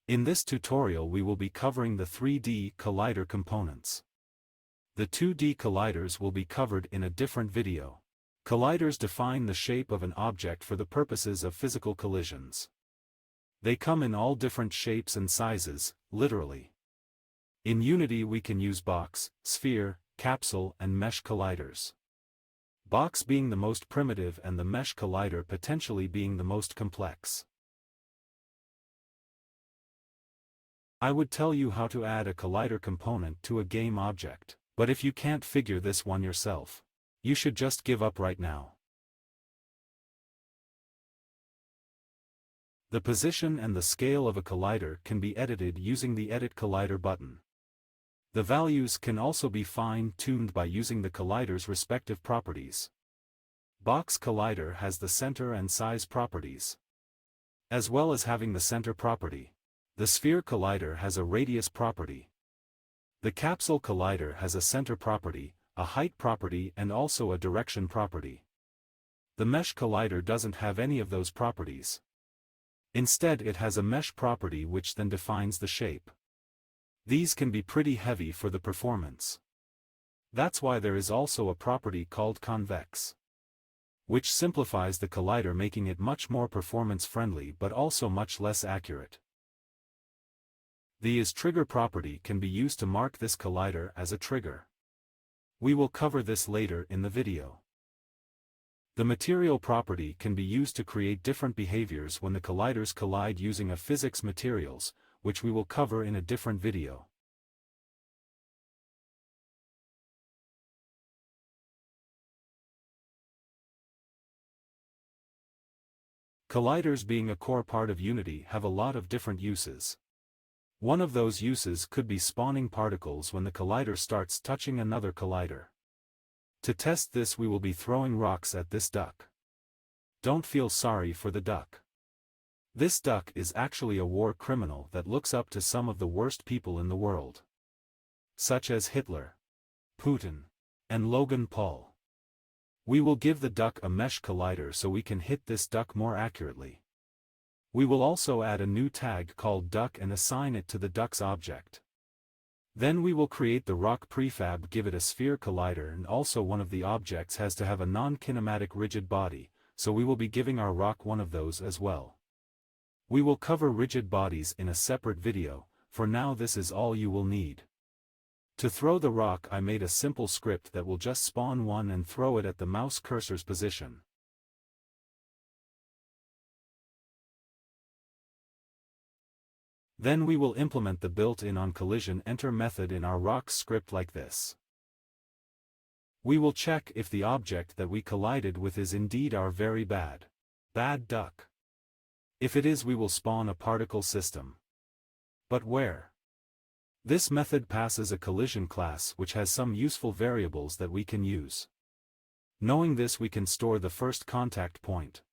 In this tutorial we will be covering the 3D collider components. The 2D colliders will be covered in a different video. Colliders define the shape of an object for the purposes of physical collisions. They come in all different shapes and sizes, literally. In Unity we can use box, sphere, capsule and mesh colliders. Box being the most primitive and the mesh collider potentially being the most complex. I would tell you how to add a collider component to a game object, but if you can't figure this one yourself, you should just give up right now. The position and the scale of a collider can be edited using the Edit Collider button. The values can also be fine-tuned by using the collider's respective properties. Box collider has the center and size properties, as well as having the center property. The sphere collider has a radius property. The capsule collider has a center property, a height property and also a direction property. The mesh collider doesn't have any of those properties. Instead it has a mesh property which then defines the shape. These can be pretty heavy for the performance. That's why there is also a property called convex, which simplifies the collider, making it much more performance-friendly but also much less accurate. The isTrigger property can be used to mark this collider as a trigger. We will cover this later in the video. The material property can be used to create different behaviors when the colliders collide using a physics materials, which we will cover in a different video. Colliders being a core part of Unity have a lot of different uses. One of those uses could be spawning particles when the collider starts touching another collider. To test this we will be throwing rocks at this duck. Don't feel sorry for the duck. This duck is actually a war criminal that looks up to some of the worst people in the world, such as Hitler, Putin, and Logan Paul. We will give the duck a mesh collider so we can hit this duck more accurately. We will also add a new tag called duck and assign it to the duck's object. Then we will create the rock prefab, give it a sphere collider, and also one of the objects has to have a non-kinematic rigid body, so we will be giving our rock one of those as well. We will cover rigid bodies in a separate video. For now this is all you will need. To throw the rock I made a simple script that will just spawn one and throw it at the mouse cursor's position. Then we will implement the built-in oncollisionenter method in our rocks script like this. We will check if the object that we collided with is indeed our very bad duck. If it is, we will spawn a particle system. But where? This method passes a collision class which has some useful variables that we can use. Knowing this, we can store the first contact point,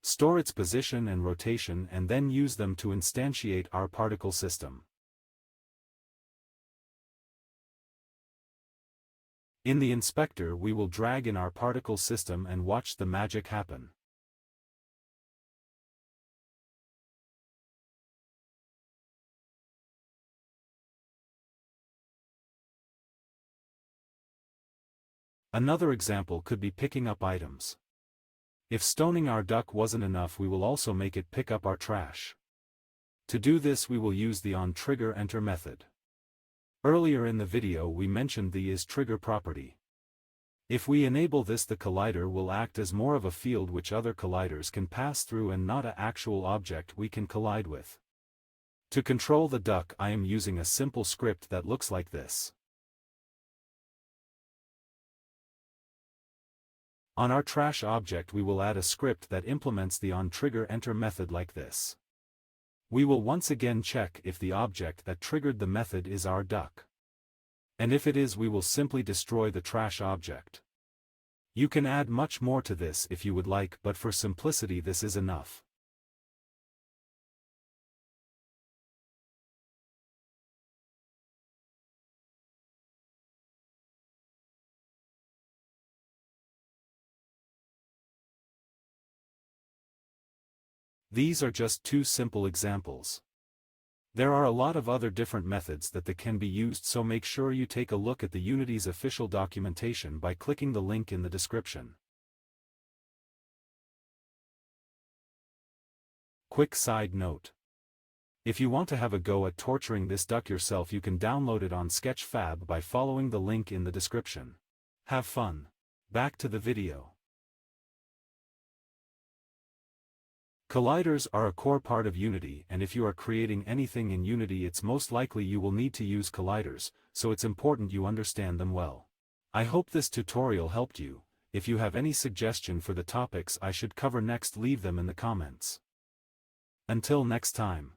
store its position and rotation, and then use them to instantiate our particle system. In the inspector we will drag in our particle system and watch the magic happen. Another example could be picking up items. If stoning our duck wasn't enough, we will also make it pick up our trash. To do this we will use the OnTriggerEnter method. Earlier in the video we mentioned the isTrigger property. If we enable this, the collider will act as more of a field which other colliders can pass through and not an actual object we can collide with. To control the duck I am using a simple script that looks like this. On our trash object we will add a script that implements the OnTriggerEnter method like this. We will once again check if the object that triggered the method is our duck. And if it is, we will simply destroy the trash object. You can add much more to this if you would like, but for simplicity this is enough. These are just two simple examples. There are a lot of other different methods that can be used, so make sure you take a look at the Unity's official documentation by clicking the link in the description. Quick side note. If you want to have a go at torturing this duck yourself, you can download it on Sketchfab by following the link in the description. Have fun. Back to the video. Colliders are a core part of Unity, and if you are creating anything in Unity, it's most likely you will need to use colliders, so it's important you understand them well. I hope this tutorial helped you. If you have any suggestion for the topics I should cover next, leave them in the comments. Until next time.